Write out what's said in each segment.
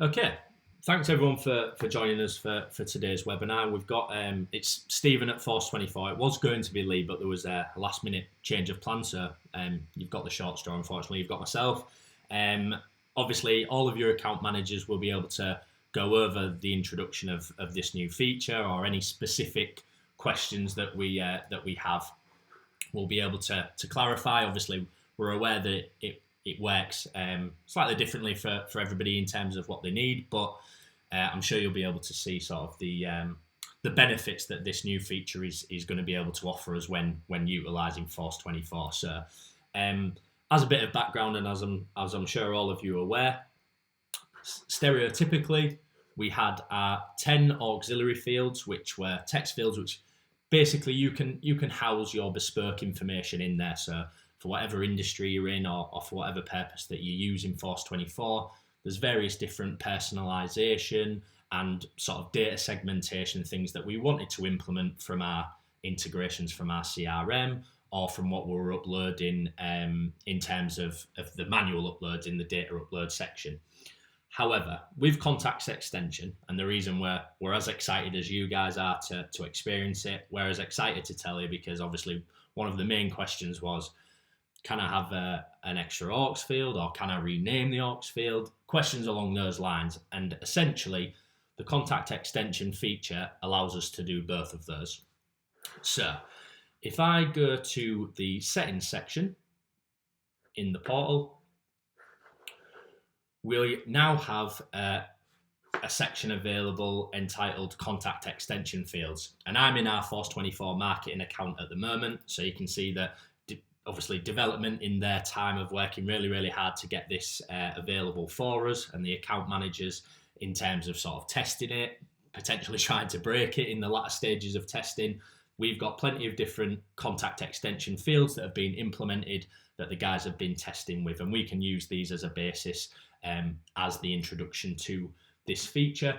Okay, thanks everyone for joining us for today's webinar. We've got it's Stephen at Force 24. It was going to be Lee, but there was a last minute change of plan, so you've got the short straw. Unfortunately, you've got myself. Obviously, all of your account managers will be able to go over the introduction of this new feature or any specific questions that we have. We'll be able to clarify. Obviously, we're aware that it works slightly differently for everybody in terms of what they need, but I'm sure you'll be able to see sort of the benefits that this new feature is going to be able to offer us when utilising Force 24. So, as a bit of background, and as I'm sure all of you are aware, stereotypically we had 10 auxiliary fields, which were text fields, which basically you can house your bespoke information in there. So for whatever industry you're in or for whatever purpose that you use in Force 24, there's various different personalization and sort of data segmentation things that we wanted to implement from our integrations from our CRM or from what we're uploading in terms of the manual uploads in the data upload section. However, with Contacts Extension, and the reason we're as excited as you guys are to experience it, we're as excited to tell you because obviously one of the main questions was, can I have an extra aux field or can I rename the aux field? Questions along those lines. And essentially, the Contact Extension feature allows us to do both of those. So if I go to the settings section in the portal, we now have a section available entitled Contact Extension Fields. And I'm in our Force 24 marketing account at the moment, so you can see that obviously development in their time of working really hard to get this available for us, and the account managers in terms of sort of testing it, potentially trying to break it in the latter stages of testing. We've got plenty of different contact extension fields that have been implemented that the guys have been testing with, and we can use these as a basis as the introduction to this feature.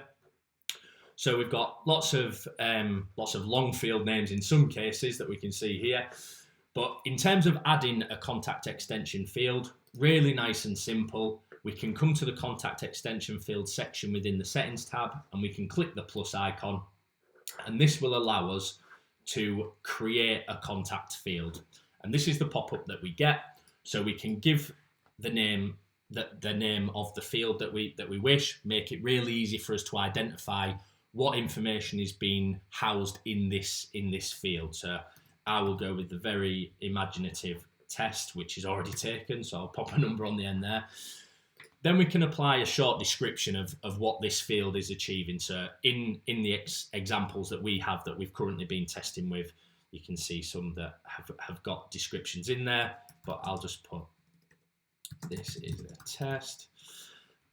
So we've got lots of long field names in some cases that we can see here. But in terms of adding a contact extension field, really nice and simple. We can come to the contact extension field section within the settings tab and we can click the plus icon. And this will allow us to create a contact field. And this is the pop-up that we get. So we can give the name of the field that we wish, make it really easy for us to identify what information is being housed in this field. So I will go with the very imaginative test, which is already taken, so I'll pop a number on the end there. Then we can apply a short description of what this field is achieving. So in the examples that we have that we've currently been testing with, you can see some that have got descriptions in there, but I'll just put this is a test.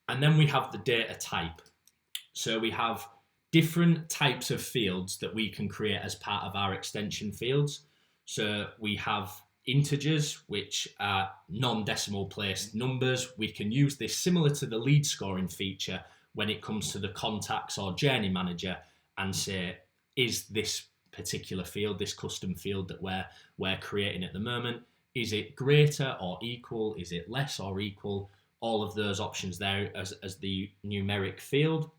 And then we have the data type. So we have different types of fields that we can create as part of our extension fields. So we have integers, which are non-decimal placed numbers. We can use this similar to the lead scoring feature when it comes to the contacts or journey manager and say, is this particular field, this custom field that we're creating at the moment, is it greater or equal? Is it less or equal? All of those options there as the numeric field.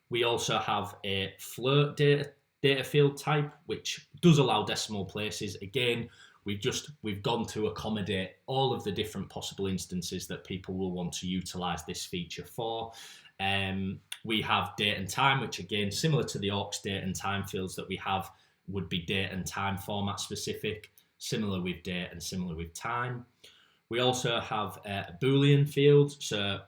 We also have a float data field type, which does allow decimal places. Again, we've gone to accommodate all of the different possible instances that people will want to utilize this feature for. We have date and time, which again, similar to the aux date and time fields that we have, would be date and time format specific, similar with date and similar with time. We also have a Boolean field, so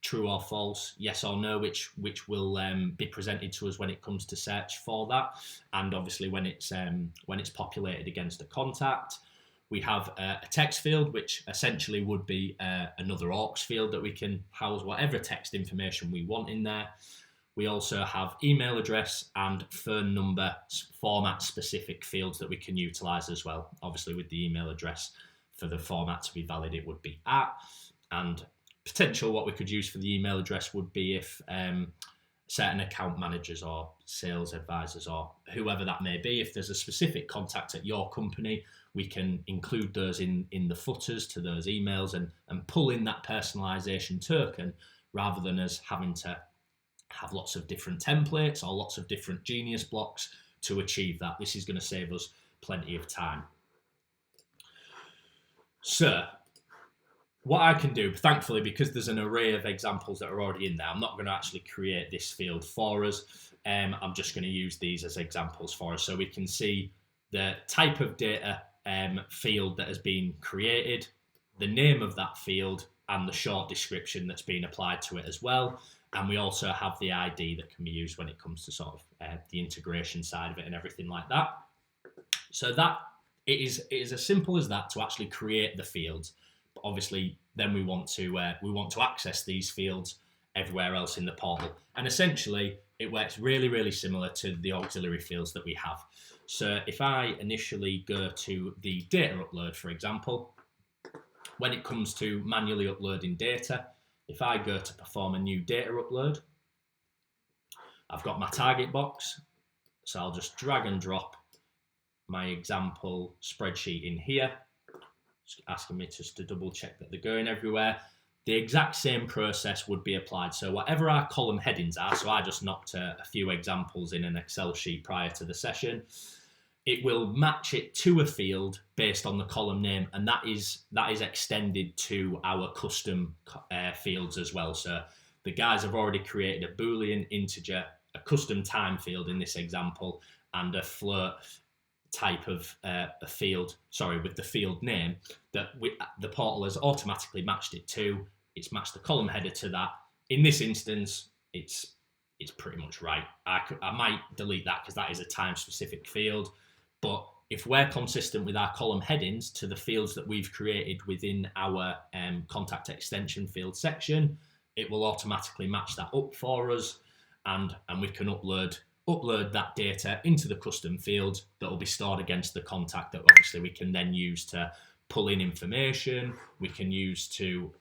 true or false, yes or no, which will be presented to us when it comes to search for that, and obviously when it's populated against a contact. We have a text field, which essentially would be another aux field that we can house whatever text information we want in there. We also have email address and phone number format specific fields that we can utilize as well. Obviously with the email address, for the format to be valid, it would be @ and potential what we could use for the email address would be if certain account managers or sales advisors or whoever that may be, if there's a specific contact at your company, we can include those in the footers to those emails and pull in that personalization token rather than us having to have lots of different templates or lots of different Genius blocks to achieve that. This is going to save us plenty of time. So what I can do, thankfully, because there's an array of examples that are already in there, I'm not going to actually create this field for us. I'm just going to use these as examples for us so we can see the type of data field that has been created, the name of that field, and the short description that's been applied to it as well. And we also have the ID that can be used when it comes to sort of the integration side of it and everything like that. So that it is as simple as that to actually create the fields. But obviously, then we want to access these fields everywhere else in the portal. And essentially, it works really, really similar to the auxiliary fields that we have. So if I initially go to the data upload, for example, when it comes to manually uploading data, if I go to perform a new data upload, I've got my target box. So I'll just drag and drop my example spreadsheet in here. It's asking me just to double check that they're going everywhere. The exact same process would be applied. So whatever our column headings are, so I just knocked a few examples in an Excel sheet prior to the session, it will match it to a field based on the column name, and that is extended to our custom fields as well. So the guys have already created a Boolean integer, a custom time field in this example, and a float type of a field, with the field name that the portal has automatically matched it to. It's matched the column header to that. In this instance, it's pretty much right. I might delete that because that is a time-specific field. But if we're consistent with our column headings to the fields that we've created within our contact extension field section, it will automatically match that up for us, and we can upload that data into the custom field that will be stored against the contact that obviously we can then use to pull in information. We can use to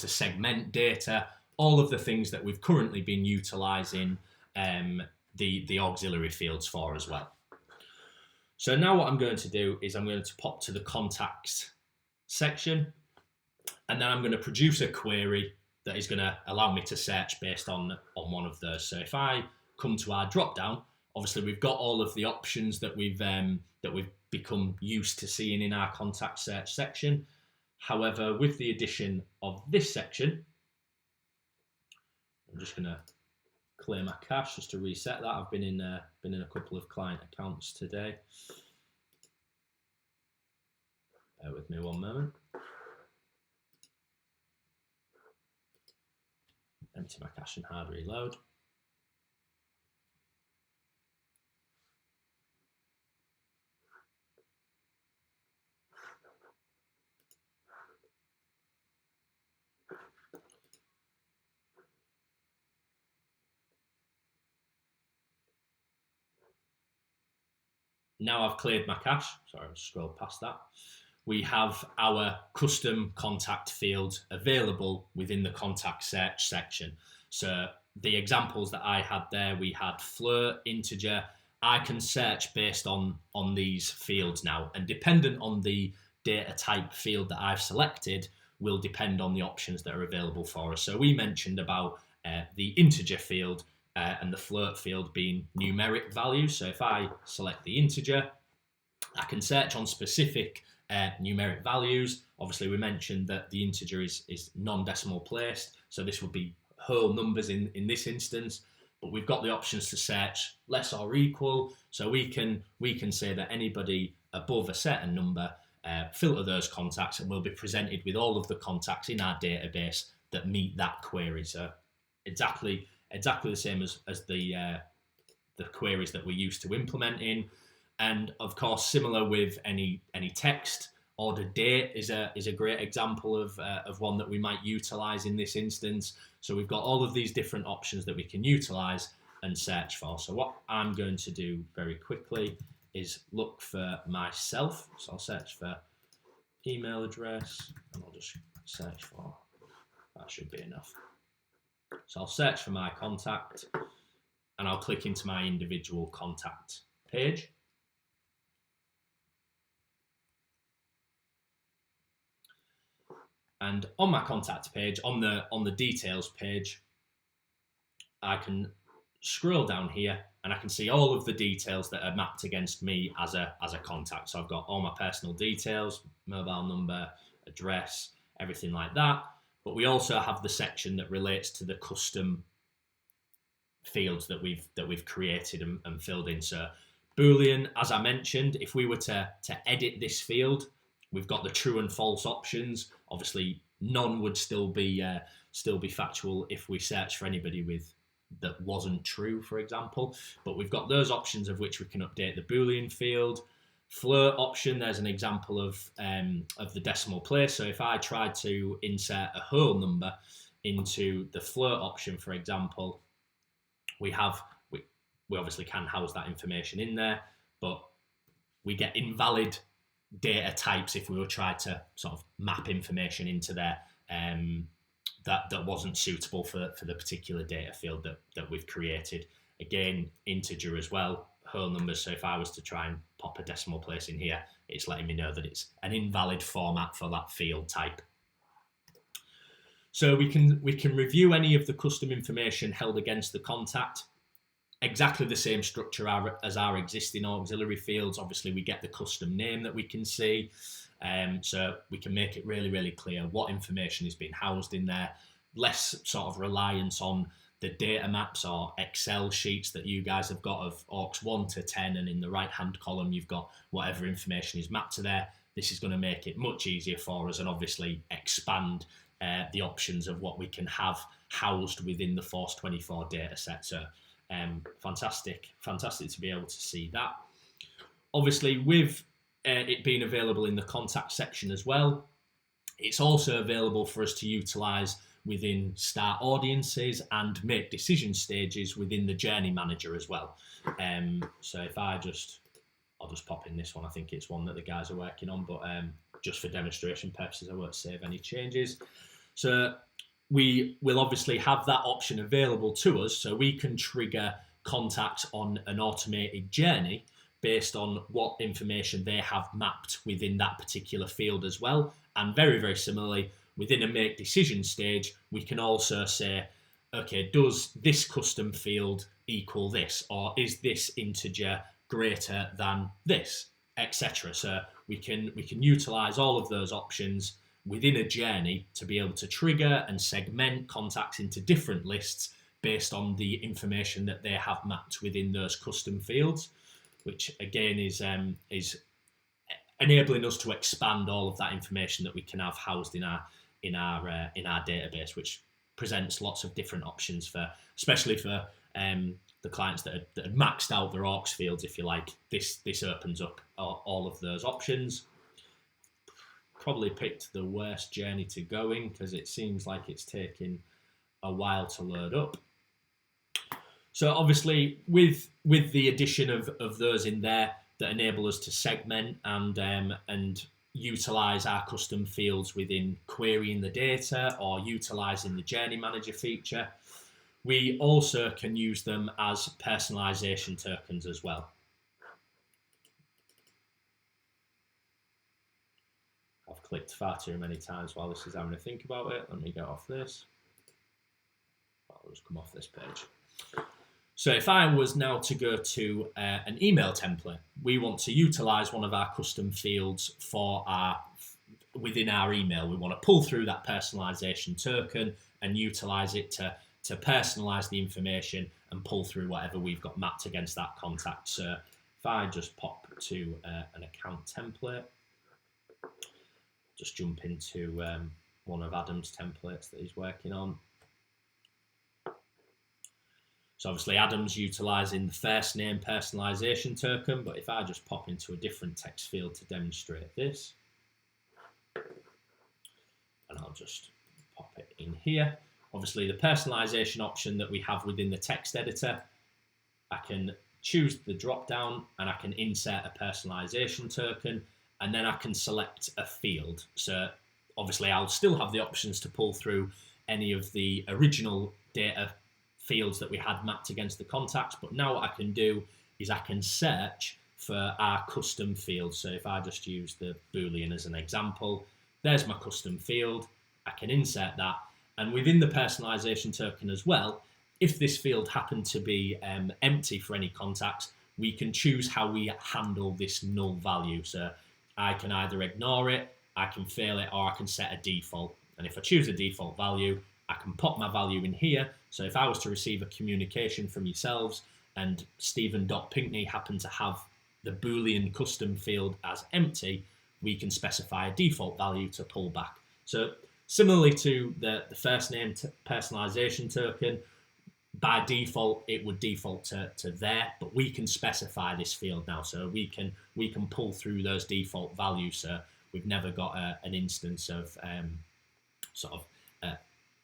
segment data, all of the things that we've currently been utilizing the auxiliary fields for as well. So now what I'm going to do is I'm going to pop to the contacts section, and then I'm going to produce a query that is going to allow me to search based on one of those. So if I come to our drop down, obviously we've got all of the options that we've become used to seeing in our contact search section. However, with the addition of this section, I'm just going to clear my cache just to reset that. I've been in a couple of client accounts today. Bear with me one moment. Empty my cache and hard reload. Now I've cleared my cache. Sorry, I'll scroll past that. We have our custom contact field available within the contact search section. So the examples that I had there, we had float, integer. I can search based on these fields now, and dependent on the data type field that I've selected will depend on the options that are available for us. So we mentioned about the integer field and the float field being numeric values. So if I select the integer, I can search on specific numeric values. Obviously, we mentioned that the integer is non-decimal placed, so this would be whole numbers in this instance. But we've got the options to search less or equal, so we can say that anybody above a certain number, filter those contacts, and we'll be presented with all of the contacts in our database that meet that query. So exactly the same as the queries that we're used to implementing. And of course, similar with any text, order date is a great example of one that we might utilize in this instance. So we've got all of these different options that we can utilize and search for. So what I'm going to do very quickly is look for myself. So I'll search for email address, and I'll just search for, that should be enough. So I'll search for my contact, and I'll click into my individual contact page. And on my contact page, on the details page, I can scroll down here and I can see all of the details that are mapped against me as a contact. So I've got all my personal details, mobile number, address, everything like that. But we also have the section that relates to the custom fields that we've created and filled in. So Boolean, as I mentioned, if we were to edit this field, we've got the true and false options. Obviously, none would still be factual if we search for anybody with that wasn't true, for example. But we've got those options of which we can update the Boolean field. Float option, there's an example of the decimal place. So if I tried to insert a whole number into the float option, for example, we obviously can house that information in there, but we get invalid data types if we were trying to sort of map information into there that wasn't suitable for the particular data field that we've created. Again, integer as well, whole numbers. So if I was to try and pop a decimal place in here, it's letting me know that it's an invalid format for that field type. So we can review any of the custom information held against the contact. Exactly the same structure as our existing auxiliary fields. Obviously, we get the custom name that we can see. So we can make it really, really clear what information is being housed in there. Less sort of reliance on the data maps or Excel sheets that you guys have got of aux 1 to 10, and in the right-hand column, you've got whatever information is mapped to there. This is going to make it much easier for us and obviously expand the options of what we can have housed within the Force24 data set. So fantastic to be able to see that. Obviously, with it being available in the contact section as well, it's also available for us to utilize within start audiences and make decision stages within the journey manager as well. So if I'll just pop in this one. I think it's one that the guys are working on, but just for demonstration purposes, I won't save any changes. So we will obviously have that option available to us, so we can trigger contacts on an automated journey based on what information they have mapped within that particular field as well. And very, very similarly, within a make decision stage, we can also say, okay, does this custom field equal this, or is this integer greater than this, etc. So we can utilize all of those options within a journey to be able to trigger and segment contacts into different lists based on the information that they have mapped within those custom fields, which again is enabling us to expand all of that information that we can have housed in our database, which presents lots of different options for, especially for the clients that had maxed out their aux fields, if you like. This opens up all of those options. Probably picked the worst journey to go in because it seems like it's taking a while to load up. So obviously, with the addition of those in there that enable us to segment and utilize our custom fields within querying the data or utilizing the journey manager feature, we also can use them as personalization tokens as well. I've clicked far too many times while this is having to think about it. Let me get off this. I'll just come off this page. So if I was now to go to an email template, we want to utilize one of our custom fields for within our email. We want to pull through that personalization token and utilize it to personalize the information and pull through whatever we've got mapped against that contact. So if I just pop to an account template, just jump into one of Adam's templates that he's working on. So obviously Adam's utilizing the first name personalization token, but if I just pop into a different text field to demonstrate this, and I'll just pop it in here. Obviously the personalization option that we have within the text editor, I can choose the drop down and I can insert a personalization token, and then I can select a field. So obviously I'll still have the options to pull through any of the original data fields that we had mapped against the contacts, but now what I can do is I can search for our custom field. So if I just use the Boolean as an example, there's my custom field. I can insert that. And within the personalization token as well, if this field happened to be empty for any contacts, we can choose how we handle this null value. So I can either ignore it, I can fail it, or I can set a default. And if I choose a default value, I can pop my value in here. So if I was to receive a communication from yourselves and Stephen.Pinkney happened to have the Boolean custom field as empty, we can specify a default value to pull back. So similarly to the first name personalization token, by default it would default to there, but we can specify this field now, so we can pull through those default values. So we've never got an instance of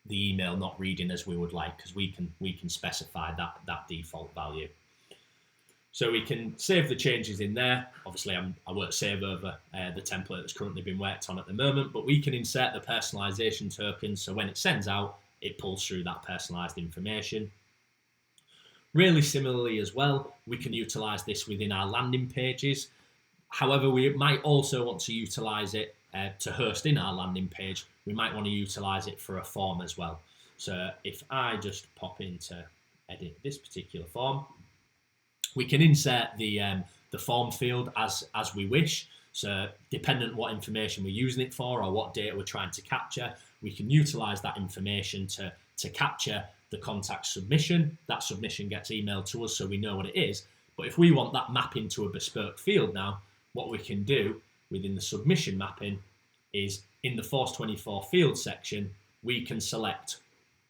the email not reading as we would like, because we can specify that default value. So we can save the changes in there. Obviously, I won't save over the template that's currently been worked on at the moment, but we can insert the personalization token, so when it sends out, it pulls through that personalized information. Really similarly as well, we can utilize this within our landing pages. However, we might also want to utilize it to host in our landing page. We might want to utilize it for a form as well. So if I just pop into edit this particular form, we can insert the form field as we wish. So dependent on what information we're using it for or what data we're trying to capture, we can utilize that information to capture the contact submission. That submission gets emailed to us so we know what it is. But if we want that mapping to a bespoke field now, what we can do within the submission mapping is in the Force24 field section, we can select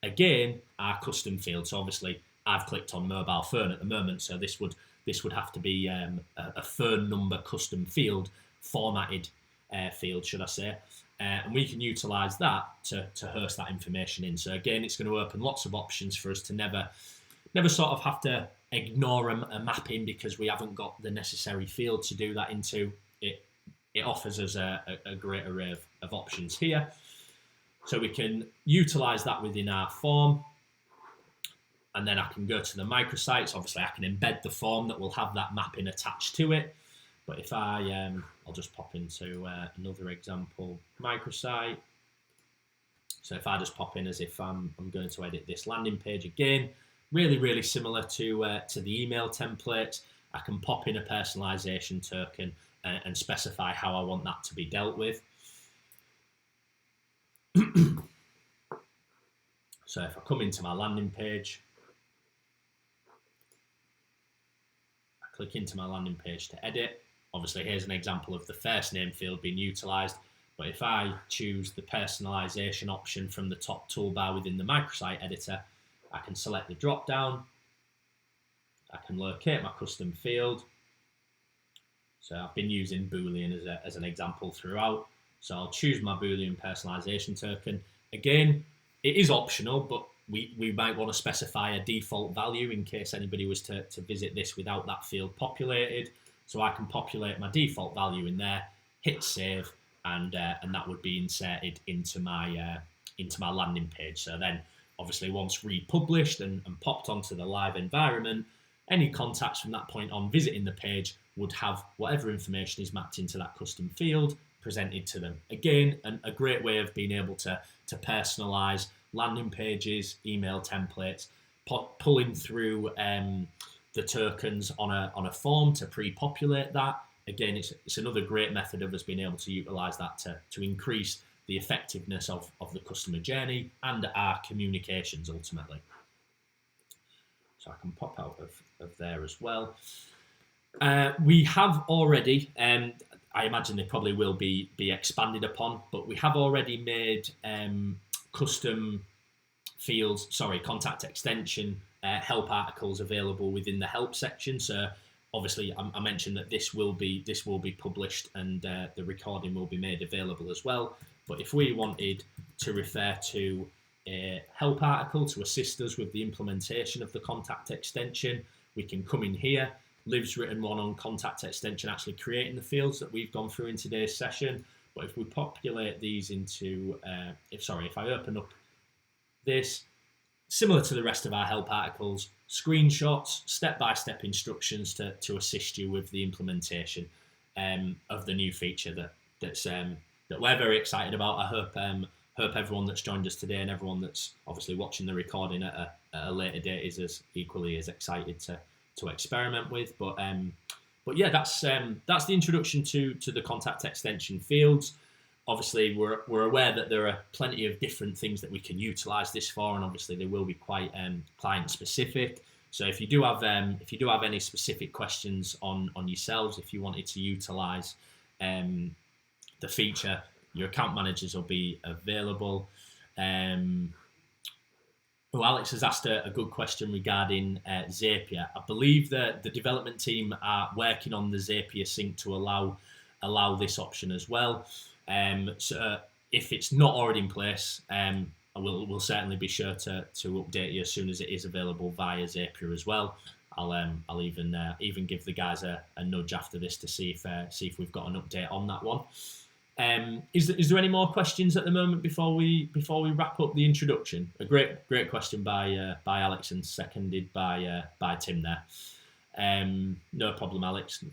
again our custom field. So obviously I've clicked on mobile phone at the moment, so this would have to be a phone number custom field, formatted field, should I say. And we can utilize that to host that information in. So again, it's going to open lots of options for us to never sort of have to ignore a mapping because we haven't got the necessary field to do that into. It offers us a great array of options here. So we can utilize that within our form. And then I can go to the microsites. Obviously, I can embed the form that will have that mapping attached to it. But if I'll just pop into another example microsite. So if I just pop in as if I'm going to edit this landing page again, really similar to the email template, I can pop in a personalization token and specify how I want that to be dealt with. So if I come into my landing page, I click into my landing page to edit. Obviously, here's an example of the first name field being utilized. But if I choose the personalization option from the top toolbar within the microsite editor, I can select the drop down. I can locate my custom field. So I've been using Boolean as an example throughout. So I'll choose my Boolean personalization token. Again, it is optional, but we might want to specify a default value in case anybody was to visit this without that field populated. So I can populate my default value in there, hit save, and that would be inserted into my landing page. So then, obviously, once republished and popped onto the live environment, any contacts from that point on visiting the page would have whatever information is mapped into that custom field presented to them. Again, a great way of being able to personalize landing pages, email templates, pulling through the tokens on a form to pre-populate that. Again, it's another great method of us being able to utilize that to increase the effectiveness of the customer journey and our communications ultimately. So I can pop out of there as well. We have already, I imagine they probably will be expanded upon, but we have already made custom fields, contact extension help articles available within the help section. So obviously I mentioned that this will be published and the recording will be made available as well. But if we wanted to refer to a help article to assist us with the implementation of the contact extension, we can come in here. Liv's written one on contact extension, actually creating the fields that we've gone through in today's session. But if we populate these into, if I open up this, similar to the rest of our help articles, screenshots, step-by-step instructions to assist you with the implementation of the new feature that we're very excited about. I hope everyone that's joined us today and everyone that's obviously watching the recording at a later date is as equally as excited to experiment with. But yeah, that's the introduction to the contact extension fields. Obviously, we're aware that there are plenty of different things that we can utilise this for, and obviously they will be quite client specific. So if you do have any specific questions on yourselves, if you wanted to utilise the feature, your account managers will be available. Alex has asked a good question regarding Zapier. I believe that the development team are working on the Zapier sync to allow this option as well. So if it's not already in place, we'll certainly be sure to update you as soon as it is available via Zapier as well. I'll even give the guys a nudge after this to see if we've got an update on that one. Is there any more questions at the moment before we wrap up the introduction? A great question by Alex and seconded by Tim there. No problem, Alex.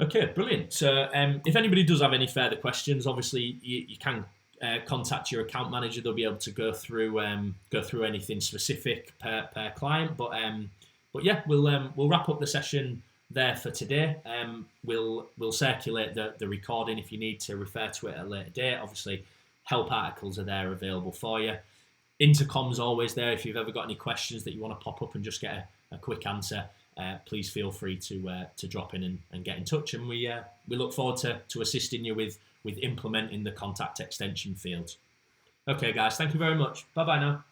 Okay, brilliant. So if anybody does have any further questions, obviously you can contact your account manager. They'll be able to go through anything specific per client. But yeah, we'll wrap up the session there for today. We'll circulate the recording if you need to refer to it at a later date. Obviously, help articles are there available for you. Intercom's always there if you've ever got any questions that you want to pop up and just get a quick answer. Please feel free to drop in and get in touch, and we look forward to assisting you with implementing the contact extension fields. Okay, guys, thank you very much. Bye bye now.